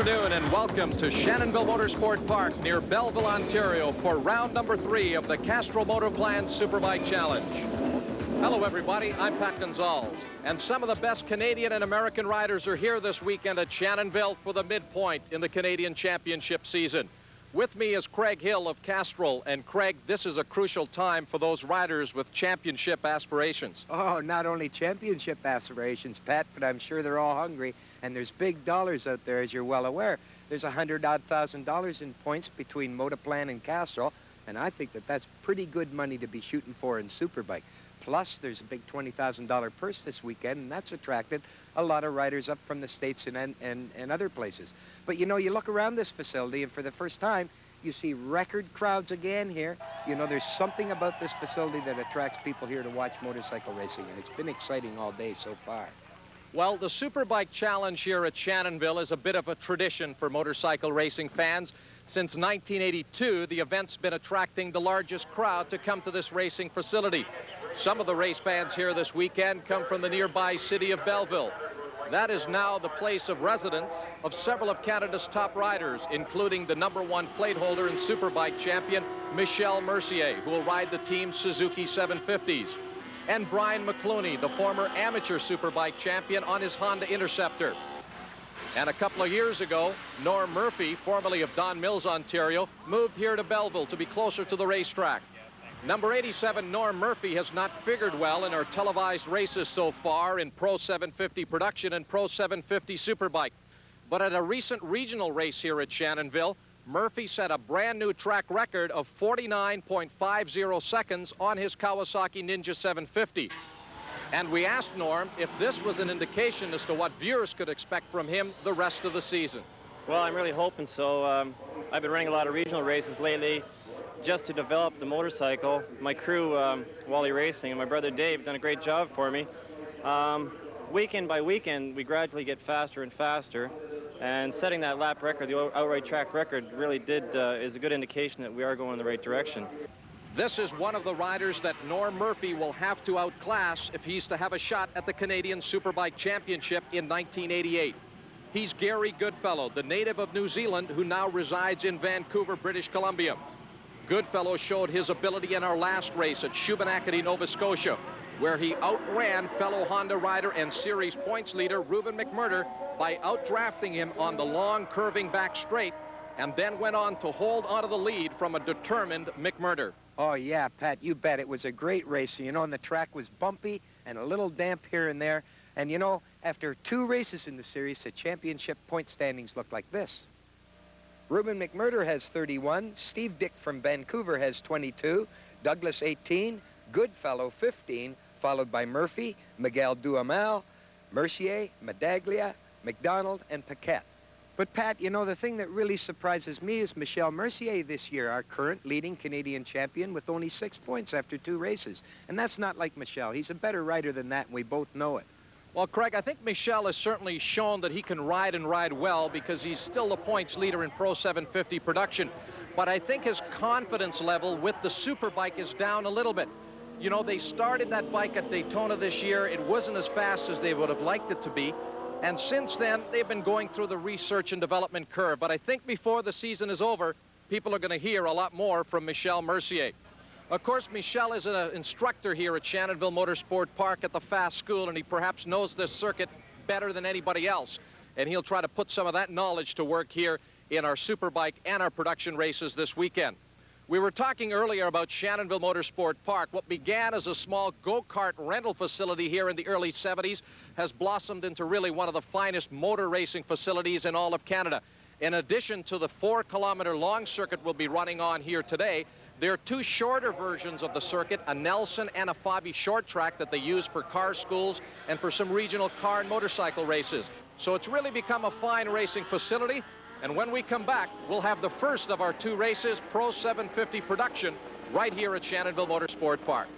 afternoon and welcome to Shannonville Motorsport Park near Belleville, Ontario for round number 3 of the Castrol Motorplan Superbike Challenge. Hello everybody, I'm Pat Gonzalez, and some of the best Canadian and American riders are here this weekend at Shannonville for the midpoint in the Canadian Championship season. With me is Craig Hill of Castrol, and Craig, this is a crucial time for those riders with championship aspirations. Oh, not only championship aspirations, Pat, but I'm sure they're all hungry, and there's big dollars out there, as you're well aware. There's $100,000 in points between Motorplan and Castrol, and I think that that's pretty good money to be shooting for in Superbike. Plus, there's a big $20,000 purse this weekend, and that's attracted a lot of riders up from the States and other places. But, you know, you look around this facility, and for the first time, you see record crowds again here. You know, there's something about this facility that attracts people here to watch motorcycle racing, and it's been exciting all day so far. Well, the Superbike Challenge here at Shannonville is a bit of a tradition for motorcycle racing fans. Since 1982, the event's been attracting the largest crowd to come to this racing facility. Some of the race fans here this weekend come from the nearby city of Belleville. That is now the place of residence of several of Canada's top riders, including the #1 plate holder and Superbike champion, Michel Mercier, who will ride the team's Suzuki 750s. And Brian McClooney, the former amateur Superbike champion, on his Honda Interceptor. And a couple of years ago, Norm Murphy, formerly of Don Mills, Ontario, moved here to Belleville to be closer to the racetrack. Number 87, Norm Murphy, has not figured well in our televised races so far in Pro 750 production and Pro 750 Superbike. But at a recent regional race here at Shannonville, Murphy set a brand new track record of 49.50 seconds on his Kawasaki Ninja 750. And we asked Norm if this was an indication as to what viewers could expect from him the rest of the season. Well, I'm really hoping so. I've been running a lot of regional races lately just to develop the motorcycle. My crew, Wally Racing, and my brother Dave done a great job for me. Weekend by weekend, we gradually get faster and faster. And setting that lap record, the outright track record, really is a good indication that we are going in the right direction. This is one of the riders that Norm Murphy will have to outclass if he's to have a shot at the Canadian Superbike Championship in 1988. He's Gary Goodfellow, the native of New Zealand who now resides in Vancouver, British Columbia. Goodfellow showed his ability in our last race at Shubenacadie, Nova Scotia, where he outran fellow Honda rider and series points leader Ruben McMurder by outdrafting him on the long curving back straight, and then went on to hold onto the lead from a determined McMurder. Oh, yeah, Pat, you bet. It was a great race. You know, and the track was bumpy and a little damp here and there. And, you know, after 2 races in the series, the championship point standings look like this. Ruben McMurder has 31, Steve Dick from Vancouver has 22, Douglas 18, Goodfellow 15, followed by Murphy, Miguel Duhamel, Mercier, Medaglia, McDonald, and Paquette. But Pat, you know, the thing that really surprises me is Michel Mercier this year, our current leading Canadian champion, with only 6 points after 2 races. And that's not like Michel. He's a better rider than that, and we both know it. Well, Craig, I think Michel has certainly shown that he can ride and ride well because he's still the points leader in Pro 750 production. But I think his confidence level with the Superbike is down a little bit. You know, they started that bike at Daytona this year. It wasn't as fast as they would have liked it to be. And since then, they've been going through the research and development curve. But I think before the season is over, people are going to hear a lot more from Michel Mercier. Of course, Michel is an instructor here at Shannonville Motorsport Park at the Fast School, and he perhaps knows this circuit better than anybody else. And he'll try to put some of that knowledge to work here in our Superbike and our production races this weekend. We were talking earlier about Shannonville Motorsport Park. What began as a small go-kart rental facility here in the early 70s has blossomed into really one of the finest motor racing facilities in all of Canada. In addition to the 4-kilometer long circuit we'll be running on here today, there are 2 shorter versions of the circuit, a Nelson and a Fabi short track that they use for car schools and for some regional car and motorcycle races. So it's really become a fine racing facility. And when we come back, we'll have the first of our 2 races, Pro 750 production, right here at Shannonville Motorsport Park.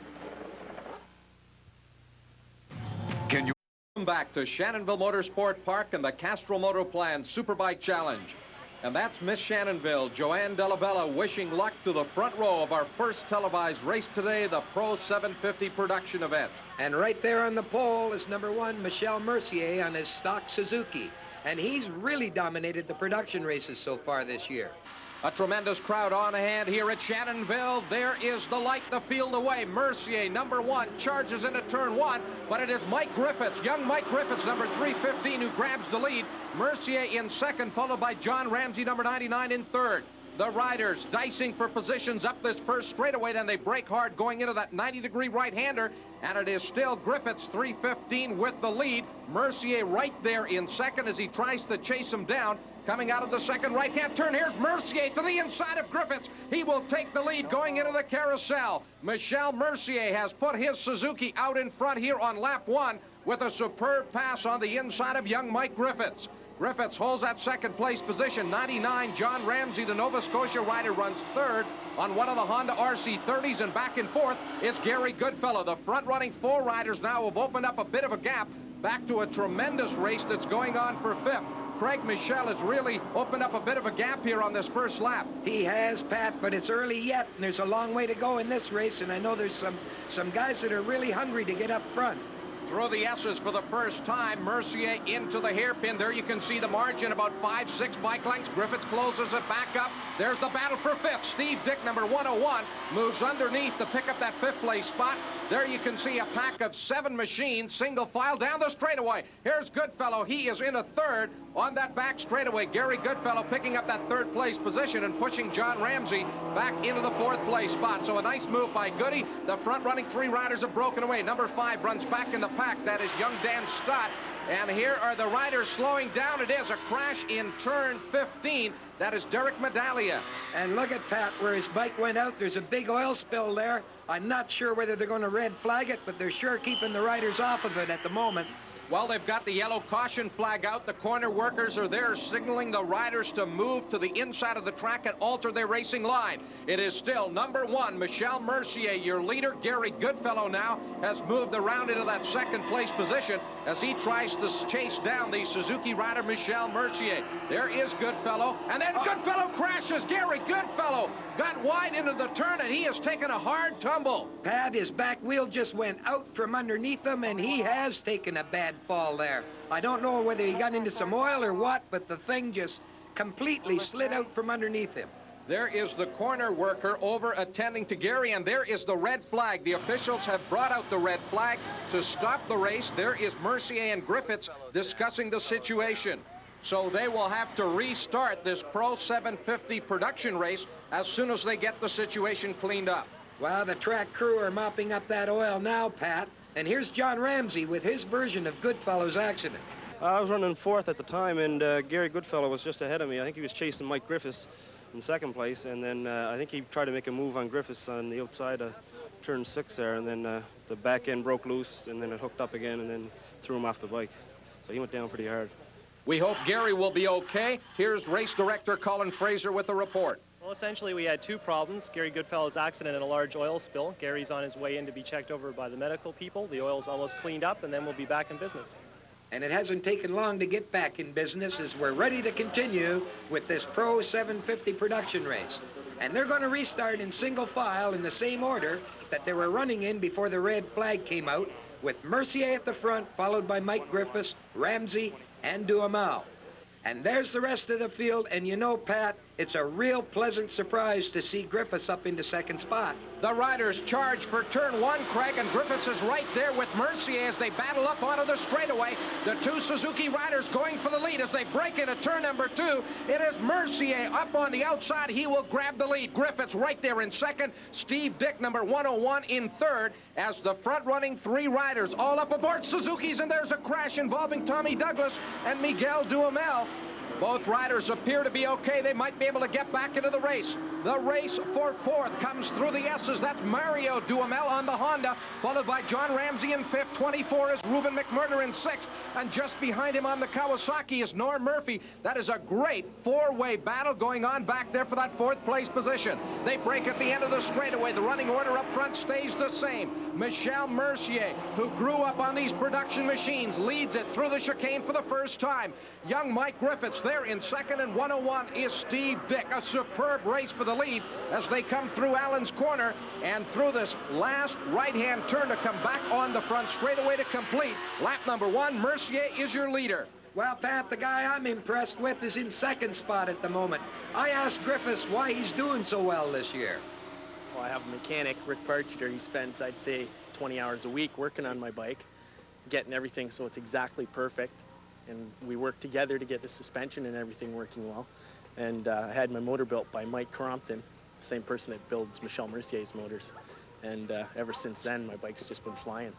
Welcome back to Shannonville Motorsport Park and the Castrol Motorplan Superbike Challenge. And that's Miss Shannonville, Joanne Delabella, wishing luck to the front row of our first televised race today, the Pro 750 production event. And right there on the pole is #1, Michel Mercier on his stock Suzuki. and he's really dominated the production races so far this year. A tremendous crowd on hand here at Shannonville. There is the light the field away. Mercier, number 1, charges into turn 1, but it is Mike Griffiths, young Mike Griffiths, number 315, who grabs the lead. Mercier in second, followed by John Ramsey, number 99, in third. The riders dicing for positions up this first straightaway, then they break hard going into that 90-degree right-hander, and it is still Griffiths, 315, with the lead. Mercier right there in second as he tries to chase him down. Coming out of the second right-hand turn, here's Mercier to the inside of Griffiths. He will take the lead going into the carousel. Michel Mercier has put his Suzuki out in front here on lap 1 with a superb pass on the inside of young Mike Griffiths. Griffiths holds that second place position. 99, John Ramsey, the Nova Scotia rider, runs third on one of the Honda RC30s, and back and forth is Gary Goodfellow. The front-running 4 riders now have opened up a bit of a gap back to a tremendous race that's going on for 5th. Craig Michel has really opened up a bit of a gap here on this first lap. He has, Pat, but it's early yet, and there's a long way to go in this race, and I know there's some guys that are really hungry to get up front. Through the S's for the first time. Mercier into the hairpin. There you can see the margin, about 5-6 bike lengths. Griffiths closes it back up. There's the battle for 5th. Steve Dick, number 101, moves underneath to pick up that 5th place spot. There you can see a pack of 7 machines, single file down the straightaway. Here's Goodfellow. He is in a third on that back straightaway. Gary Goodfellow picking up that 3rd place position and pushing John Ramsey back into the 4th place spot. So a nice move by Goody. The front running 3 riders have broken away. Number 5 runs back in the pack. That is young Dan Stott. And here are the riders slowing down. It is a crash in turn 15. That is Derek Medallia. And look at Pat, where his bike went out. There's a big oil spill there. I'm not sure whether they're going to red flag it, but they're sure keeping the riders off of it at the moment. Well, they've got the yellow caution flag out. The corner workers are there signaling the riders to move to the inside of the track and alter their racing line. It is still number 1, Michel Mercier, your leader. Gary Goodfellow now has moved around into that 2nd place position as he tries to chase down the Suzuki rider, Michel Mercier. There is Goodfellow, and then Goodfellow crashes. Gary Goodfellow got wide into the turn, and he has taken a hard tumble. Pat, his back wheel just went out from underneath him, and he has taken a bad fall there. I don't know whether he got into some oil or what, but the thing just completely slid out from underneath him. There is the corner worker over attending to Gary, and there is the red flag. The officials have brought out the red flag to stop the race. There is Mercier and Griffiths discussing the situation. So they will have to restart this Pro 750 production race as soon as they get the situation cleaned up. Well, the track crew are mopping up that oil now, Pat. And here's John Ramsey with his version of Goodfellow's accident. I was running 4th at the time, and Gary Goodfellow was just ahead of me. I think he was chasing Mike Griffiths in 2nd place, and then I think he tried to make a move on Griffiths on the outside of turn 6 there, and then the back end broke loose, and then it hooked up again, and then threw him off the bike. So he went down pretty hard. We hope Gary will be okay. Here's race director Colin Fraser with a report. Well, essentially, we had 2 problems. Gary Goodfellow's accident and a large oil spill. Gary's on his way in to be checked over by the medical people. The oil's almost cleaned up, and then we'll be back in business. And it hasn't taken long to get back in business as we're ready to continue with this Pro 750 production race. And they're going to restart in single file in the same order that they were running in before the red flag came out, with Mercier at the front, followed by Mike Griffiths, Ramsey, and Duhamel. And there's the rest of the field, and you know, Pat, it's a real pleasant surprise to see Griffiths up into 2nd spot. The riders charge for turn 1, Craig, and Griffiths is right there with Mercier as they battle up onto the straightaway. The 2 Suzuki riders going for the lead as they break into turn number 2. It is Mercier up on the outside. He will grab the lead. Griffiths right there in 2nd. Steve Dick, number 101, in 3rd as the front-running 3 riders all up aboard Suzuki's, and there's a crash involving Tommy Douglas and Miguel Duhamel. Both riders appear to be okay. They might be able to get back into the race. The race for 4th comes through the S's. That's Mario Duhamel on the Honda, followed by John Ramsey in 5th. 24 is Ruben McMurder in 6th. And just behind him on the Kawasaki is Norm Murphy. That is a great 4-way battle going on back there for that 4th place position. They break at the end of the straightaway. The running order up front stays the same. Michel Mercier, who grew up on these production machines, leads it through the chicane for the first time. Young Mike Griffiths there in 2nd, and 101 is Steve Dick. A superb race for the lead as they come through Allen's Corner and through this last right-hand turn to come back on the front straightaway to complete lap number 1. Mercier is your leader. Well, Pat, the guy I'm impressed with is in second spot at the moment. I asked Griffiths why he's doing so well this year. Well, I have a mechanic, Rick Partridge. He spends, I'd say, 20 hours a week working on my bike, getting everything so it's exactly perfect. And we work together to get the suspension and everything working well. And I had my motor built by Mike Crompton, the same person that builds Michel Mercier's motors. And ever since then, my bike's just been flying.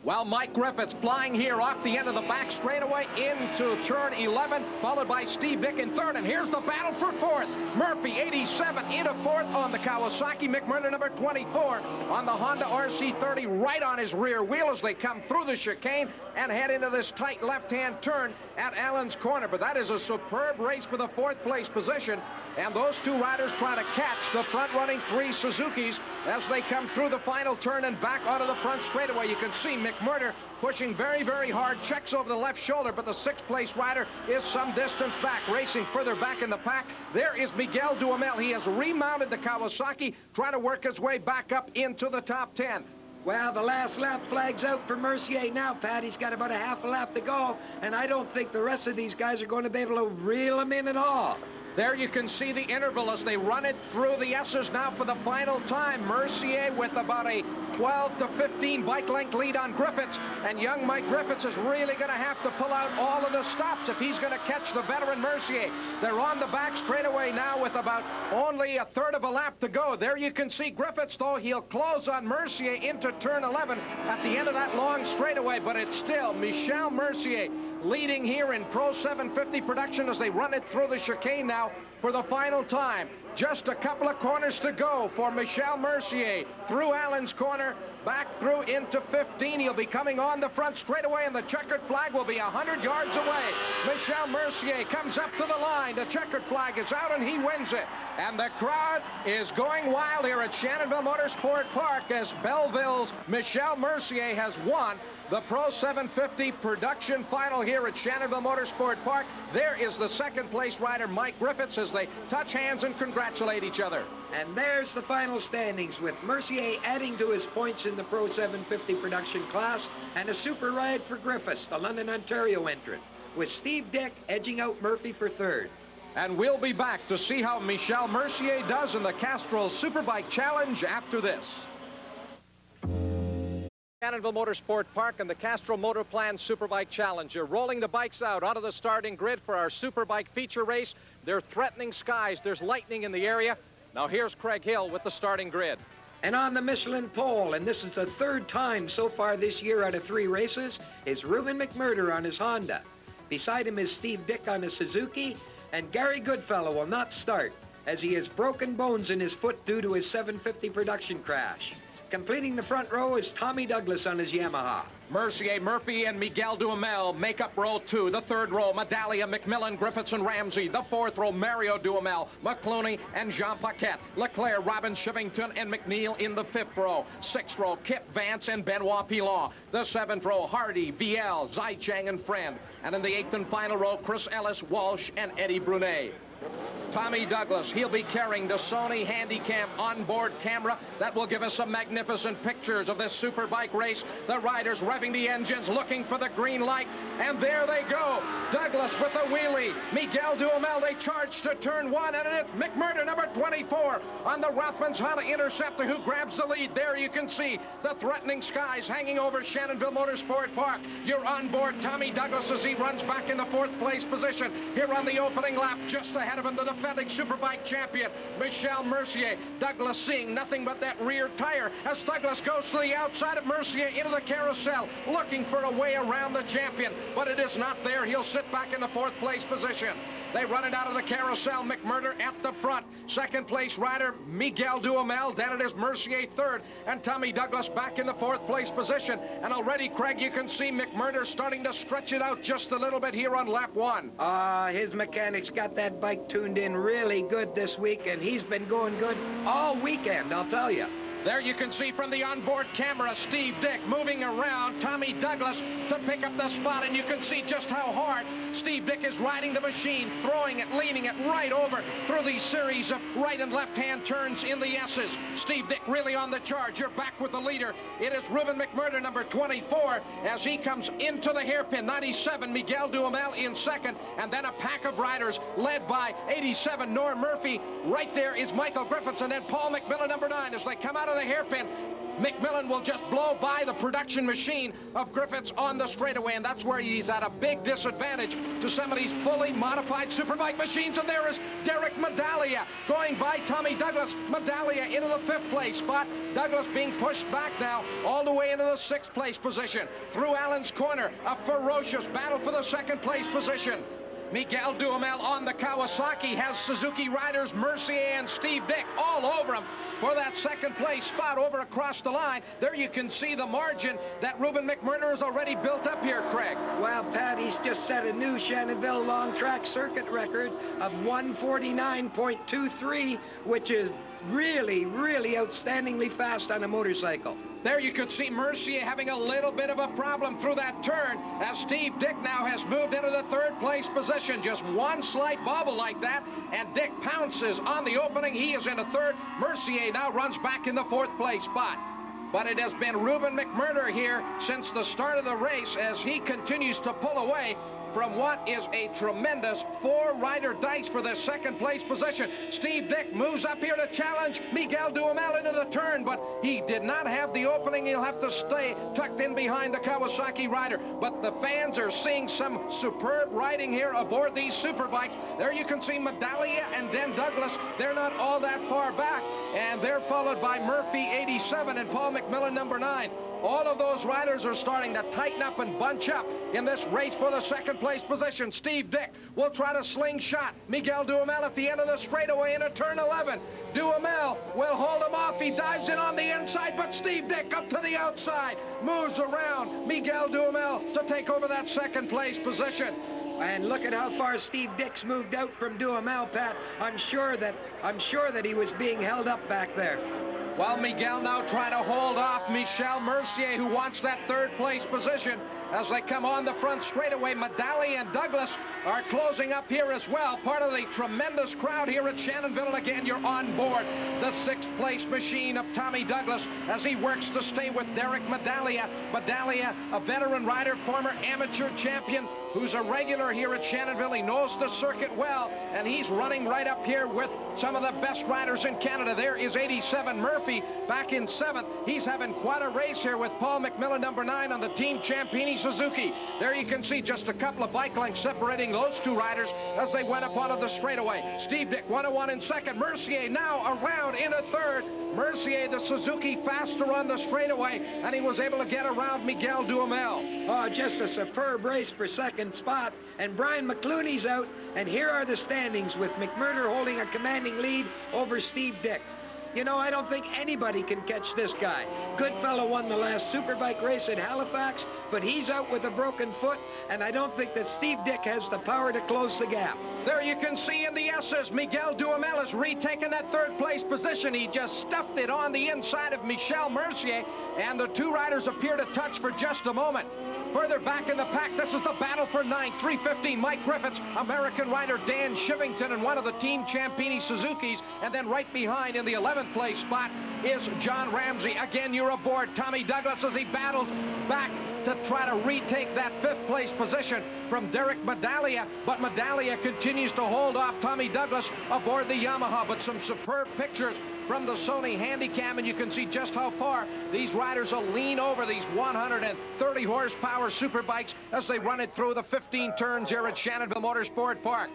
Well, Mike Griffiths flying here off the end of the back straightaway into turn 11, followed by Steve Dick in third. And here's the battle for fourth. Murphy, 87, into fourth on the Kawasaki. McMurdo, number 24, on the Honda RC30, right on his rear wheel as they come through the chicane and head into this tight left-hand turn at Allen's Corner. But that is a superb race for the fourth place position. And those two riders try to catch the front-running three Suzukis as they come through the final turn and back onto the front straightaway. You can see McMurdo pushing very, very hard, checks over the left shoulder, but the sixth place rider is some distance back, racing further back in the pack. There is Miguel Duhamel. He has remounted the Kawasaki, trying to work his way back up into the top 10. Well, the last lap flag's out for Mercier now, Pat. He's got about a half a lap to go, and I don't think the rest of these guys are going to be able to reel him in at all. There you can see the interval as they run it through the S's now for the final time. Mercier with about a 12 to 15 bike length lead on Griffiths, and young Mike Griffiths is really going to have to pull out all of the stops if he's going to catch the veteran Mercier. They're on the back straightaway now with about only a third of a lap to go. There you can see Griffiths, though. He'll close on Mercier into turn 11 at the end of that long straightaway, but it's still Michel Mercier leading here in Pro 750 production as they run it through the chicane now for the final time. Just a couple of corners to go for Michel Mercier through Allen's Corner, back through into 15. He'll be coming on the front straightaway, and the checkered flag will be 100 yards away. Michel Mercier comes up to the line. The checkered flag is out, and he wins it. And the crowd is going wild here at Shannonville Motorsport Park as Belleville's Michel Mercier has won the Pro 750 production final here at Shannonville Motorsport Park. There is the second place rider, Mike Griffiths, as they touch hands and congratulate each other. And there's the final standings, with Mercier adding to his points in the Pro 750 production class, and a super ride for Griffiths, the London, Ontario entrant, with Steve Dick edging out Murphy for third. And we'll be back to see how Michel Mercier does in the Castrol Superbike Challenge after this. Shannonville Motorsport Park and the Castrol Motorplan Superbike Challenge. You're rolling the bikes out onto the starting grid for our Superbike feature race. They're threatening skies. There's lightning in the area. Now here's Craig Hill with the starting grid. And on the Michelin pole, and this is the third time so far this year out of 3 races, is Ruben McMurdo on his Honda. Beside him is Steve Dick on his Suzuki, and Gary Goodfellow will not start as he has broken bones in his foot due to his 750 production crash. Completing the front row is Tommy Douglas on his Yamaha. Mercier, Murphy, and Miguel Duhamel make up row 2. The third row, Medallia, McMillan, Griffiths, and Ramsey. The fourth row, Mario Duhamel, McClooney, and Jean Paquette. Leclerc, Robin Shivington, and McNeil in the fifth row. Sixth row, Kip Vance and Benoit Pilon. The seventh row, Hardy, Viel, Zaichang, and Friend. And in the eighth and final row, Chris Ellis, Walsh, and Eddie Brunet. Tommy Douglas, he'll be carrying the Sony Handycam onboard camera that will give us some magnificent pictures of this superbike race. The riders revving the engines, looking for the green light, and there they go. Douglas with a wheelie. Miguel Duhamel, they charge to turn 1, and it's McMurdo, number 24, on the Rothmans Honda Interceptor, who grabs the lead. There you can see the threatening skies hanging over Shannonville Motorsport Park. You're on board Tommy Douglas as he runs back in the 4th place position here on the opening lap. Just ahead of him, the defending Superbike champion, Michel Mercier. Douglas seeing nothing but that rear tire as Douglas goes to the outside of Mercier into the carousel, looking for a way around the champion, but it is not there. He'll sit back in the 4th place position. They run it out of the carousel. McMurdo at the front. Second place rider, Miguel Duhamel. Then it is Mercier third, and Tommy Douglas back in the 4th place position. And already, Craig, you can see McMurdo starting to stretch it out just a little bit here on lap 1. His mechanics got that bike tuned in really good this week, and he's been going good all weekend, I'll tell you. There you can see from the onboard camera, Steve Dick moving around Tommy Douglas to pick up the spot, and you can see just how hard Steve Dick is riding the machine, throwing it, leaning it right over through these series of right and left-hand turns in the S's. Steve Dick really on the charge. You're back with the leader. It is Ruben McMurder, number 24, as he comes into the hairpin. 97, Miguel Duhamel in second, and then a pack of riders led by 87, Norm Murphy. Right there is Michael Griffiths, and then Paul McMillan, number 9, as they come out of the hairpin. McMillan will just blow by the production machine of Griffiths on the straightaway, and that's where he's at a big disadvantage to some of these fully modified Superbike machines. And there is Derek Medaglia going by Tommy Douglas. Medaglia into the 5th place spot. Douglas being pushed back now all the way into the 6th place position. Through Allen's corner, a ferocious battle for the 2nd place position. Miguel Duhamel on the Kawasaki has Suzuki riders Mercier and Steve Dick all over him for that 2nd place spot over across the line. There you can see the margin that Ruben McMurder has already built up here, Craig. Well, Pat, he's just set a new Shannonville long track circuit record of 1:49.23, which is really, really outstandingly fast on a motorcycle. There you could see Mercier having a little bit of a problem through that turn, as Steve Dick now has moved into the 3rd place position. Just one slight bobble like that, and Dick pounces on the opening. He is into 3rd. Mercier now runs back in the 4th place spot. But it has been Ruben McMurder here since the start of the race, as he continues to pull away from what is a tremendous 4-rider dice for the 2nd place position. Steve Dick moves up here to challenge Miguel Duhamel into the turn, but he did not have the opening. He'll have to stay tucked in behind the Kawasaki rider. But the fans are seeing some superb riding here aboard these Superbikes. There you can see Medaglia and then Douglas. They're not all that far back, and they're followed by Murphy, 87, and Paul McMillan, number 9. All of those riders are starting to tighten up and bunch up in this race for the 2nd place position. Steve Dick will try to slingshot Miguel Duhamel at the end of the straightaway into turn 11. Duhamel will hold him off. He dives in on the inside, but Steve Dick up to the outside, moves around Miguel Duhamel to take over that 2nd place position. And look at how far Steve Dick's moved out from Duhamel, Pat. I'm sure that he was being held up back there. While Miguel now trying to hold off Michel Mercier, who wants that 3rd place position as they come on the front straightaway. Medaglia and Douglas are closing up here as well. Part of the tremendous crowd here at Shannonville. And again, you're on board the 6th place machine of Tommy Douglas as he works to stay with Derek Medaglia. Medaglia, a veteran rider, former amateur champion, who's a regular here at Shannonville. He knows the circuit well, and he's running right up here with some of the best riders in Canada. There is 87 Murphy back in 7th. He's having quite a race here with Paul McMillan, number 9, on the Team Champini Suzuki. There you can see just a couple of bike lengths separating those 2 riders as they went up onto the straightaway. Steve Dick 101 in 2nd. Mercier now around in a 3rd. Mercier, the Suzuki, faster on the straightaway, and he was able to get around Miguel Duhamel. Oh, just a superb race for 2nd spot. And Brian McClooney's out, and here are the standings with McMurder holding a commanding lead over Steve Dick. You know, I don't think anybody can catch this guy. Goodfellow won the last Superbike race at Halifax, but he's out with a broken foot, and I don't think that Steve Dick has the power to close the gap. There you can see in the S's, Miguel Duhamel has retaken that 3rd place position. He just stuffed it on the inside of Michel Mercier, and the 2 riders appear to touch for just a moment. Further back in the pack, this is the battle for 9th. 315, Mike Griffiths, American rider Dan Shivington, and one of the Team Champini Suzukis. And then right behind in the 11th place spot is John Ramsey. Again, you're aboard Tommy Douglas as he battles back to try to retake that 5th place position from Derek Medaglia, but Medaglia continues to hold off Tommy Douglas aboard the Yamaha. But some superb pictures from the Sony Handycam, and you can see just how far these riders will lean over these 130 horsepower Superbikes as they run it through the 15 turns here at Shannonville Motorsport Park.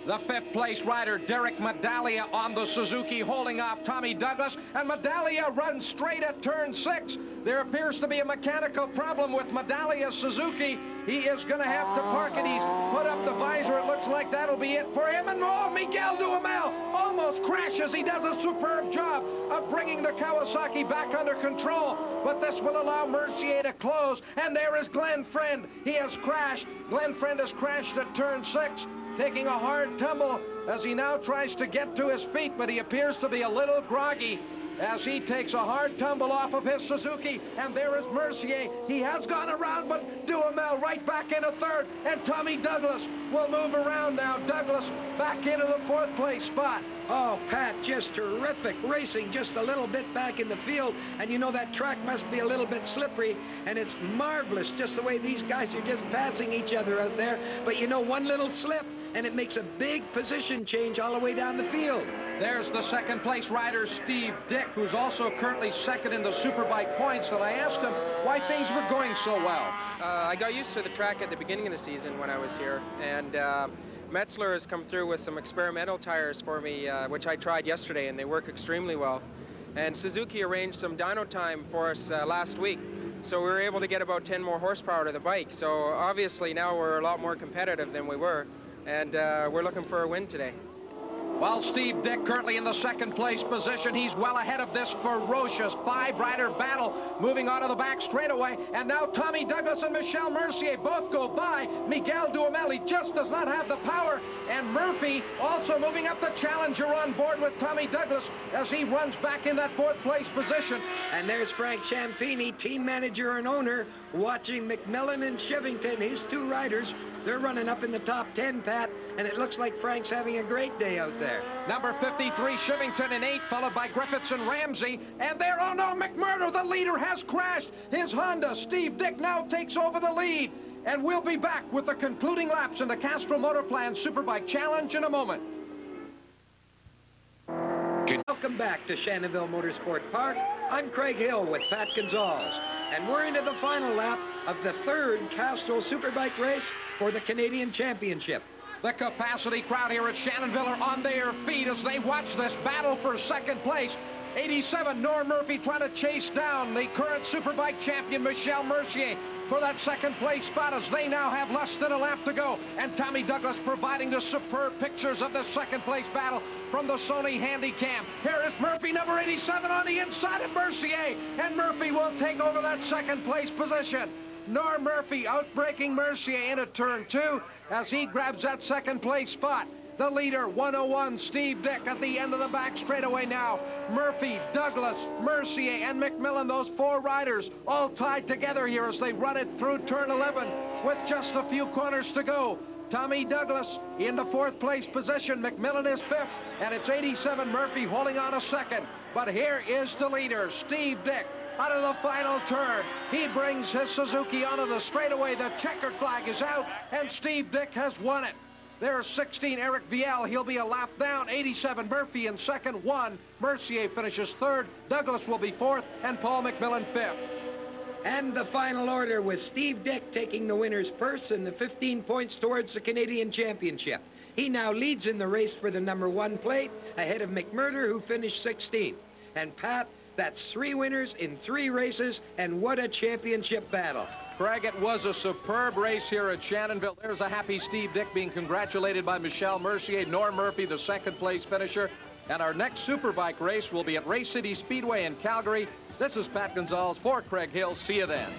The 5th place rider, Derek Medaglia, on the Suzuki, holding off Tommy Douglas, and Medaglia runs straight at turn 6. There appears to be a mechanical problem with Medaglia's Suzuki. He is going to have to park it. He's put up the visor. It looks like that'll be it for him. And oh, Miguel Duhamel almost crashes. He does a superb job of bringing the Kawasaki back under control. But this will allow Mercier to close. And there is Glenn Friend. He has crashed. Glenn Friend has crashed at turn 6, taking a hard tumble as he now tries to get to his feet, but he appears to be a little groggy as he takes a hard tumble off of his Suzuki. And there is Mercier. He has gone around, but Duhamel right back into third. And Tommy Douglas will move around now. Douglas back into the fourth place spot. Oh, Pat, just terrific racing, just a little bit back in the field. And you know that track must be a little bit slippery, and it's marvelous just the way these guys are just passing each other out there. But you know, one little slip, and it makes a big position change all the way down the field. There's the second place rider, Steve Dick, who's also currently second in the Superbike points. And I asked him why things were going so well. I got used to the track at the beginning of the season when I was here, and Metzler has come through with some experimental tires for me, which I tried yesterday, and they work extremely well. And Suzuki arranged some dyno time for us last week, so we were able to get about 10 more horsepower to the bike. So obviously now we're a lot more competitive than we were, and we're looking for a win today. Well, Steve Dick currently in the second place position. He's well ahead of this ferocious five-rider battle, moving on to the back straightaway. And now Tommy Douglas and Michel Mercier both go by. Miguel Duhamel, he just does not have the power. And Murphy also moving up the challenger on board with Tommy Douglas as he runs back in that fourth place position. And there's Frank Ciampini, team manager and owner, watching McMillan and Shivington, his two riders. They're running up in the top 10, Pat, and it looks like Frank's having a great day out there. Number 53, Shivington in 8th, followed by Griffiths and Ramsey. And there, oh no, McMurdo, the leader, has crashed. His Honda, Steve Dick, now takes over the lead. And we'll be back with the concluding laps in the Castrol Motorplan Superbike Challenge in a moment. Welcome back to Shannonville Motorsport Park. I'm Craig Hill with Pat Gonzalez, and we're into the final lap of the third Castrol Superbike race for the Canadian Championship. The capacity crowd here at Shannonville are on their feet as they watch this battle for second place. 87, Norm Murphy trying to chase down the current Superbike champion, Michel Mercier, for that second place spot as they now have less than a lap to go. And Tommy Douglas providing the superb pictures of the second place battle from the Sony Handycam. Here is Murphy, number 87, on the inside of Mercier, and Murphy will take over that second place position. Norm Murphy outbraking Mercier into turn 2 as he grabs that second place spot. The leader, 101, Steve Dick, at the end of the back straightaway now. Murphy, Douglas, Mercier, and McMillan, those four riders, all tied together here as they run it through turn 11 with just a few corners to go. Tommy Douglas in the fourth place position. McMillan is fifth, and it's 87 Murphy holding on a second. But here is the leader, Steve Dick, out of the final turn. He brings his Suzuki onto the straightaway. The checkered flag is out, and Steve Dick has won it. There's 16, Eric Viel. He'll be a lap down. 87, Murphy in second. 1, Mercier finishes third. Douglas will be fourth, and Paul McMillan fifth. And the final order with Steve Dick taking the winner's purse and the 15 points towards the Canadian Championship. He now leads in the race for the number 1 plate, ahead of McMurdo, who finished 16th. And Pat, that's 3 winners in 3 races, and what a championship battle. Craig, it was a superb race here at Shannonville. There's a happy Steve Dick being congratulated by Michel Mercier. Norm Murphy, the second place finisher. And our next Superbike race will be at Race City Speedway in Calgary. This is Pat Gonzalez for Craig Hill. See you then.